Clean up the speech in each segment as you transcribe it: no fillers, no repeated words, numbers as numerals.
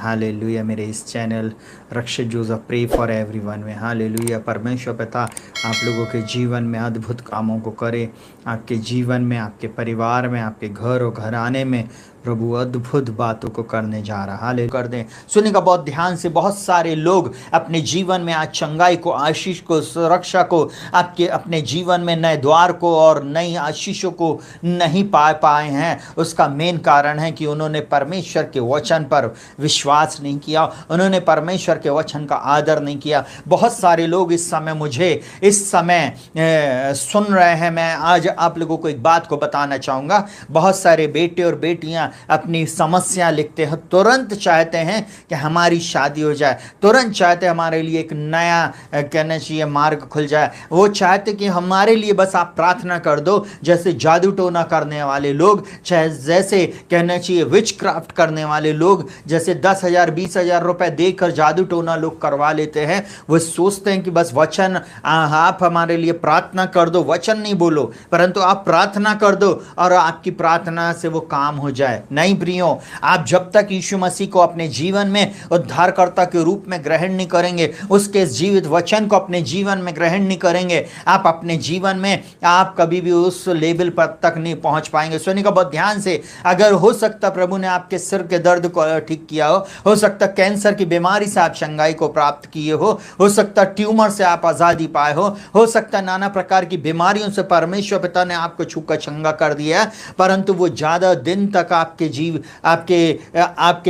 Hallelujah. मेरे इस channel Rakshit Joseph pray for everyone में हालेलुया। परमेश्वर पिता आप लोगों के जीवन में अद्भुत कामों को करे, आपके जीवन में, आपके परिवार में, आपके घर और घराने में प्रभु अद्भुत बातों को करने जा रहा हाले कर दें। सुनिएगा बहुत ध्यान से। बहुत सारे लोग अपने जीवन में आज चंगाई को, आशीष को, सुरक्षा को, आपके अपने जीवन में नए द्वार को और नई आशीषों को नहीं पा पाए हैं। उसका मेन कारण है कि उन्होंने परमेश्वर के वचन पर विश्वास नहीं किया, उन्होंने परमेश्वर के वचन का आदर नहीं किया। बहुत सारे लोग इस समय मुझे इस समय सुन रहे हैं। मैं आज आप लोगों को एक बात को बताना चाहूँगा। बहुत सारे बेटे और बेटियां अपनी समस्या लिखते हैं, तुरंत चाहते हैं कि हमारी शादी हो जाए, तुरंत चाहते हैं हमारे लिए एक नया कहना चाहिए मार्ग खुल जाए। वो चाहते कि हमारे लिए बस आप प्रार्थना कर दो। जैसे जादू टोना करने वाले लोग, चाहे जैसे कहना चाहिए विच क्राफ्ट करने वाले लोग, जैसे 10,000 20,000 रुपए देकर जादू टोना लोग करवा लेते हैं। वो सोचते हैं कि बस वचन आप हमारे लिए प्रार्थना कर दो, वचन नहीं बोलो परंतु आप प्रार्थना कर दो और आपकी प्रार्थना से वो काम हो जाए। नहीं प्रियो, आप जब तक यीशु मसीह को अपने जीवन में उद्धारकर्ता के रूप में ग्रहण नहीं करेंगे, उसके जीवित वचन को अपने जीवन में ग्रहण नहीं करेंगे, आप अपने जीवन में आप कभी भी उस लेवल पर तक नहीं पहुंच पाएंगे। सुनिएगा बहुत ध्यान से। अगर हो सकता प्रभु ने आपके सिर के दर्द को ठीक किया हो सकता कैंसर की बीमारी से आप चंगाई को प्राप्त किए हो सकता ट्यूमर से आप आजादी पाए हो सकता नाना प्रकार की बीमारियों से परमेश्वर पिता ने आपको छूकर चंगा कर दिया, परंतु वो ज्यादा दिन तक आपके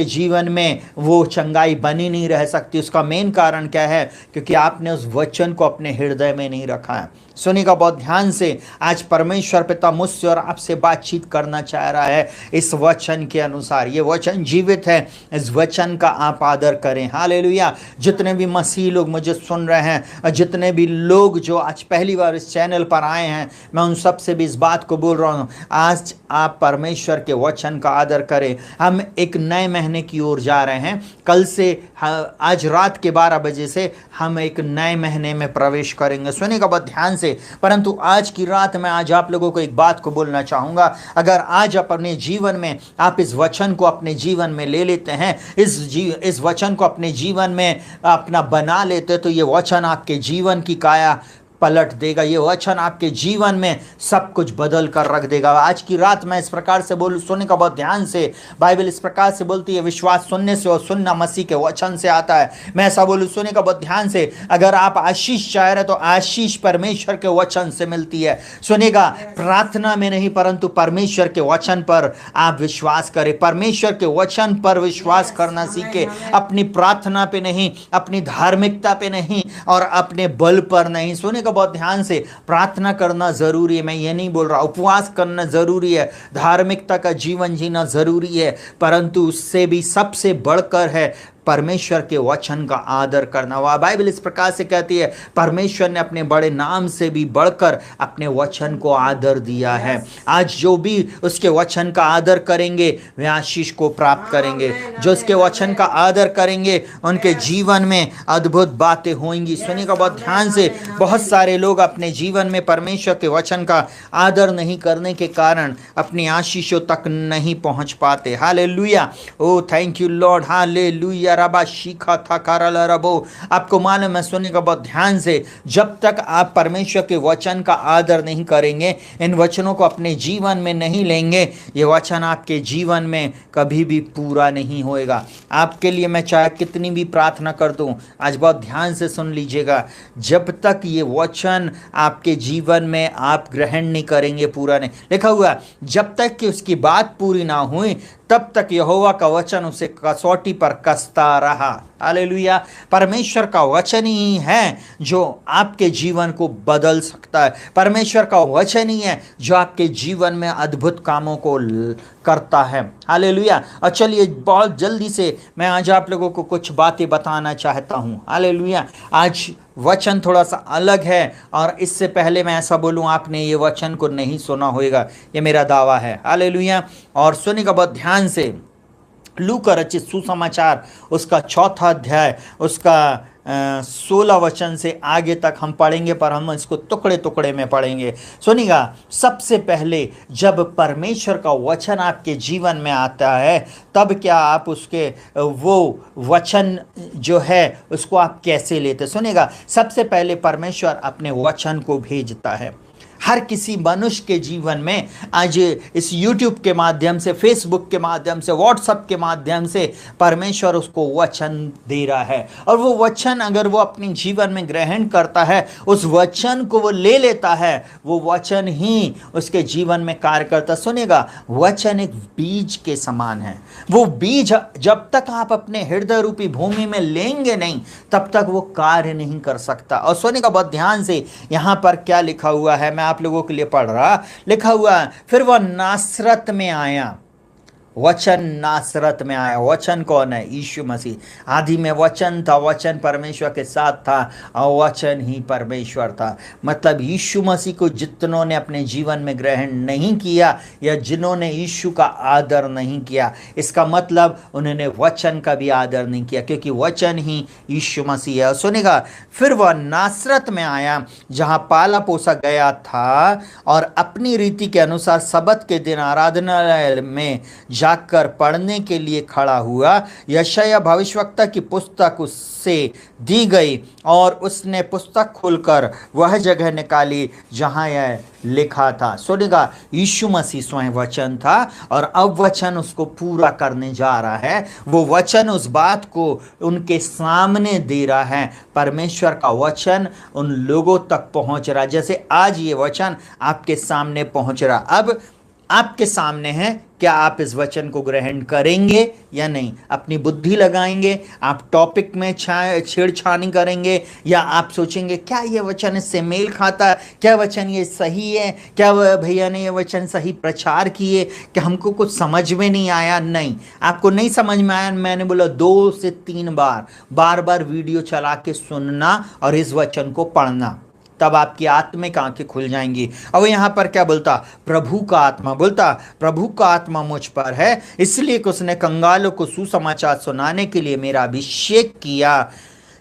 जीवन में वो चंगाई बनी नहीं रह सकती। उसका मेन कारण क्या है? क्योंकि आपने उस वचन को अपने हृदय में नहीं रखा है। सुनिएगा बहुत ध्यान से। आज परमेश्वर पिता मुझसे और आपसे बातचीत करना चाह रहा है इस वचन के अनुसार। ये वचन जीवित है, इस वचन का आप आदर करें। हालेलुया। जितने भी मसीह लोग मुझे सुन रहे हैं और जितने भी लोग जो आज पहली बार इस चैनल पर आए हैं, मैं उन सब से भी इस बात को बोल रहा हूँ, आज आप परमेश्वर के वचन का आदर करें। हम एक नए महीने की ओर जा रहे हैं। कल से आज रात के 12 बजे से हम एक नए महीने में प्रवेश करेंगे। सुनिएगा बहुत ध्यान से। परंतु आज की रात में आज आप लोगों को एक बात को बोलना चाहूंगा। अगर आज अपने जीवन में आप इस वचन को अपने जीवन में ले लेते हैं, इस वचन को अपने जीवन में अपना बना लेते, तो ये वचन आपके जीवन की काया पलट देगा। ये वचन आपके जीवन में सब कुछ बदल कर रख देगा। आज की रात मैं इस प्रकार से बोलूं, सुनने का बहुत ध्यान से। बाइबल इस प्रकार से बोलती है, विश्वास सुनने से और सुनना मसीह के वचन से आता है। मैं ऐसा बोलूं, सुनने का बहुत ध्यान से। अगर आप आशीष चाह रहे तो आशीष परमेश्वर के वचन से मिलती है। सुनेगा, प्रार्थना में नहीं परंतु परमेश्वर के वचन पर आप विश्वास करें। परमेश्वर के वचन पर विश्वास करना सीखे। अपनी प्रार्थना पे नहीं, अपनी धार्मिकता पे नहीं और अपने बल पर नहीं। सुने बहुत ध्यान से। प्रार्थना करना जरूरी है, मैं ये नहीं बोल रहा, उपवास करना जरूरी है, धार्मिकता का जीवन जीना जरूरी है, परंतु उससे भी सबसे बढ़कर है परमेश्वर के वचन का आदर करना। वह बाइबल इस प्रकार से कहती है, परमेश्वर ने अपने बड़े नाम से भी बढ़कर अपने वचन को आदर दिया है। आज जो भी उसके वचन का आदर करेंगे वे आशीष को प्राप्त करेंगे। जो उसके वचन का आदर करेंगे उनके जीवन में अद्भुत बातें होंगी। सुनिएगा बहुत ध्यान से। बहुत सारे लोग अपने जीवन में परमेश्वर के वचन का आदर नहीं करने के कारण अपनी आशीषों तक नहीं पहुंच पाते। Hallelujah. Oh thank you Lord. Hallelujah. रबा शीखा था करल रबो। आपको मालूम है, सुनिएगा बहुत ध्यान से, जब तक आप परमेश्वर के वचन का आदर नहीं करेंगे, इन वचनों को अपने जीवन में नहीं लेंगे, ये वचन आपके जीवन में कभी भी पूरा नहीं होएगा। आपके लिए मैं चाहे कितनी भी प्रार्थना कर दूं, आज बहुत ध्यान से सुन लीजिएगा, जब तक ये वचन आपके जीवन में आप ग्रहण नहीं करेंगे, पूरा नहीं लिखा हुआ, जब तक कि उसकी बात पूरी ना हुई तब तक यहोवा का वचन उसे कसौटी पर कसता रहा। हालेलुया। परमेश्वर का वचन ही है जो आपके जीवन को बदल सकता है। परमेश्वर का वचन ही है जो आपके जीवन में अद्भुत कामों को करता है। हालेलुया। और चलिए बहुत जल्दी से मैं आज आप लोगों को कुछ बातें बताना चाहता हूँ। हालेलुया। आज वचन थोड़ा सा अलग है और इससे पहले मैं ऐसा बोलूं, आपने ये वचन को नहीं सुना होगा, ये मेरा दावा है। हालेलुया। और सुनिएगा बहुत ध्यान से। लूका रचित सुसमाचार उसका 4था अध्याय उसका 16 वचन से आगे तक हम पढ़ेंगे, पर हम इसको टुकड़े टुकड़े में पढ़ेंगे। सुनिएगा, सबसे पहले जब परमेश्वर का वचन आपके जीवन में आता है, तब क्या आप उसके वो वचन जो है उसको आप कैसे लेते? सुनिएगा, सबसे पहले परमेश्वर अपने वचन को भेजता है। हर किसी मनुष्य के जीवन में आज इस YouTube के माध्यम से, Facebook के माध्यम से, WhatsApp के माध्यम से परमेश्वर उसको वचन दे रहा है, और वो वचन अगर वो अपने जीवन में ग्रहण करता है, उस वचन को वो ले लेता है, वो वचन ही उसके जीवन में कार्य करता। सुनेगा, वचन एक बीज के समान है। वो बीज जब तक आप अपने हृदय रूपी भूमि में लेंगे नहीं, तब तक वो कार्य नहीं कर सकता। और सुनेगा बहुत ध्यान से, यहाँ पर क्या लिखा हुआ है, मैं आप लोगों के लिए पढ़ रहा, लिखा हुआ है, फिर वह नासरत में आया। वचन नासरत में आया। वचन कौन है? यीशु मसीह। आदि में वचन था, वचन परमेश्वर के साथ था, और वचन ही परमेश्वर था। मतलब यीशु मसीह को जितनों ने अपने जीवन में ग्रहण नहीं किया, या जिन्होंने यीशु का आदर नहीं किया, इसका मतलब उन्होंने वचन का भी आदर नहीं किया, क्योंकि वचन ही यीशु मसीह है। सुनेगा, फिर वह नासरत में आया, जहाँ पाला पोसा गया था, और अपनी रीति के अनुसार सबत के दिन आराधनालय में जाकर पढ़ने के लिए खड़ा हुआ। यशायाह भविष्यवक्ता की पुस्तक उससे दी गई, और उसने पुस्तक खोलकर वह जगह निकाली जहां यह लिखा था। सुनेगा, यीशु मसीह स्वयं वचन था, और अब वचन उसको पूरा करने जा रहा है। वो वचन उस बात को उनके सामने दे रहा है। परमेश्वर का वचन उन लोगों तक पहुंच रहा है, जैसे आज ये वचन आपके सामने पहुंच रहा। अब आपके सामने है, क्या आप इस वचन को ग्रहण करेंगे या नहीं? अपनी बुद्धि लगाएंगे, आप टॉपिक में छेड़छानी करेंगे, या आप सोचेंगे क्या ये वचन इससे मेल खाता है, क्या वचन ये सही है, क्या भैया ने ये वचन सही प्रचार किए, क्या हमको कुछ समझ में नहीं आया? नहीं, आपको नहीं समझ में आया, मैंने बोला 2 से 3 बार बार वीडियो चला के सुनना और इस वचन को पढ़ना, तब आपकी आत्मिक आंखें खुल जाएंगी। और यहाँ पर क्या बोलता? प्रभु का आत्मा बोलता, प्रभु का आत्मा मुझ पर है, इसलिए कि उसने कंगालों को सुसमाचार सुनाने के लिए मेरा अभिषेक किया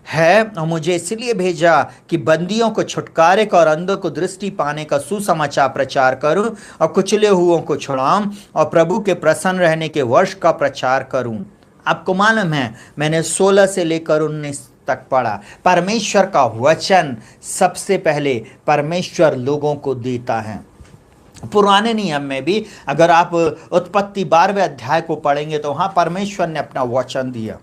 है, और मुझे इसलिए भेजा कि बंदियों को छुटकारे का और अंधों को दृष्टि पाने का सुसमाचार प्रचार करूं, और कुचले हुओं को छुड़ाऊं, और प्रभु के प्रसन्न रहने के वर्ष का प्रचार करूं। आपको मालूम है, मैंने 16 से लेकर 19 तक पढ़ा। परमेश्वर का वचन सबसे पहले परमेश्वर लोगों को देता है। पुराने नियम में भी अगर आप उत्पत्ति 12वें अध्याय को पढ़ेंगे, तो वहां परमेश्वर ने अपना वचन दिया।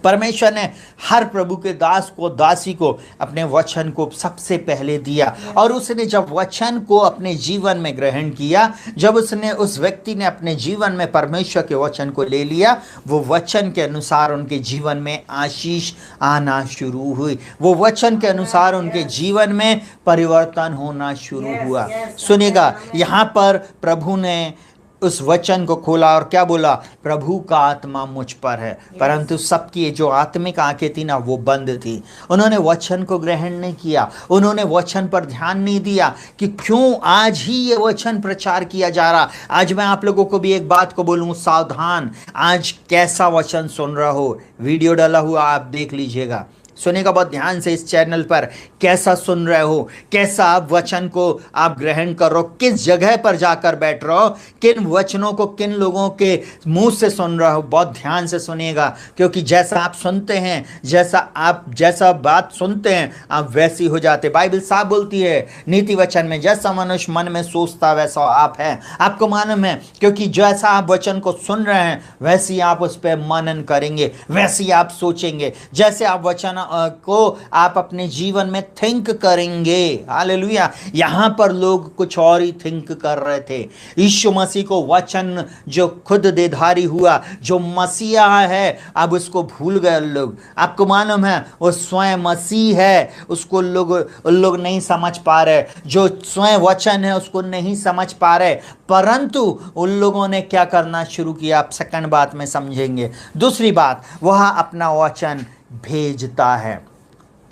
परमेश्वर ने हर प्रभु के दास को, दासी को अपने वचन को सबसे पहले दिया, और उसने जब वचन को अपने जीवन में ग्रहण किया, जब उसने उस व्यक्ति ने अपने जीवन में परमेश्वर के वचन को ले लिया, वो वचन के अनुसार उनके जीवन में आशीष आना शुरू हुई। वो वचन के अनुसार उनके जीवन में परिवर्तन होना शुरू हुआ। सुनेगा, यहाँ पर प्रभु ने उस वचन को खोला और क्या बोला? प्रभु का आत्मा मुझ पर है। परंतु सबकी जो आत्मिक आंखें थी ना, वो बंद थी। उन्होंने वचन को ग्रहण नहीं किया, उन्होंने वचन पर ध्यान नहीं दिया कि क्यों आज ही ये वचन प्रचार किया जा रहा। आज मैं आप लोगों को भी एक बात को बोलूं, सावधान, आज कैसा वचन सुन रहा हो, वीडियो डाला हुआ आप देख लीजिएगा, सुनेगा बहुत ध्यान से। इस चैनल पर कैसा सुन रहे हो, कैसा आप वचन को आप ग्रहण कर रहे हो, किस जगह पर जाकर बैठ रहे हो, किन वचनों को किन लोगों के मुंह से सुन रहे हो, बहुत ध्यान से सुनिएगा। क्योंकि जैसा आप सुनते हैं, जैसा बात सुनते हैं, आप वैसी हो जाते। बाइबल साफ बोलती है नीति वचन में, जैसा मनुष्य मन में सोचता वैसा आप है। आपको मालूम है, क्योंकि जैसा आप वचन को सुन रहे हैं, वैसी आप उस पर मनन करेंगे, वैसी आप सोचेंगे। जैसे आप वचन को आप अपने जीवन में थिंक करेंगे। हालेलुया। यहां पर लोग कुछ और ही थिंक कर रहे थे। यीशु मसीह को वचन जो खुद देधारी हुआ, जो मसीहा है, अब उसको भूल गए लोग। आपको मालूम है, वो स्वयं मसीह है, उसको लोग नहीं समझ पा रहे। जो स्वयं वचन है उसको नहीं समझ पा रहे, परंतु उन लोगों ने क्या करना शुरू किया, आप सेकंड बात में समझेंगे। दूसरी बात, वह अपना वचन भेजता है।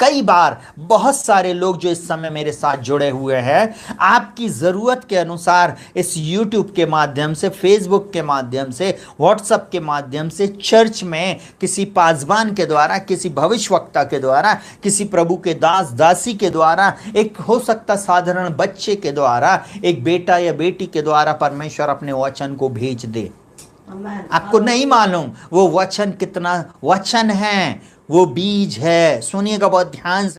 कई बार बहुत सारे लोग जो इस समय मेरे साथ जुड़े हुए हैं, आपकी ज़रूरत के अनुसार इस YouTube के माध्यम से, Facebook के माध्यम से, WhatsApp के माध्यम से, चर्च में किसी पासबान के द्वारा, किसी भविष्यवक्ता के द्वारा, किसी प्रभु के दास दासी के द्वारा, एक हो सकता साधारण बच्चे के द्वारा, एक बेटा या बेटी के द्वारा परमेश्वर अपने वचन को भेज दे। आपको नहीं मालूम वो वचन कितना वचन है, वो बीज है। सुनिएगा बहुत ध्यान से।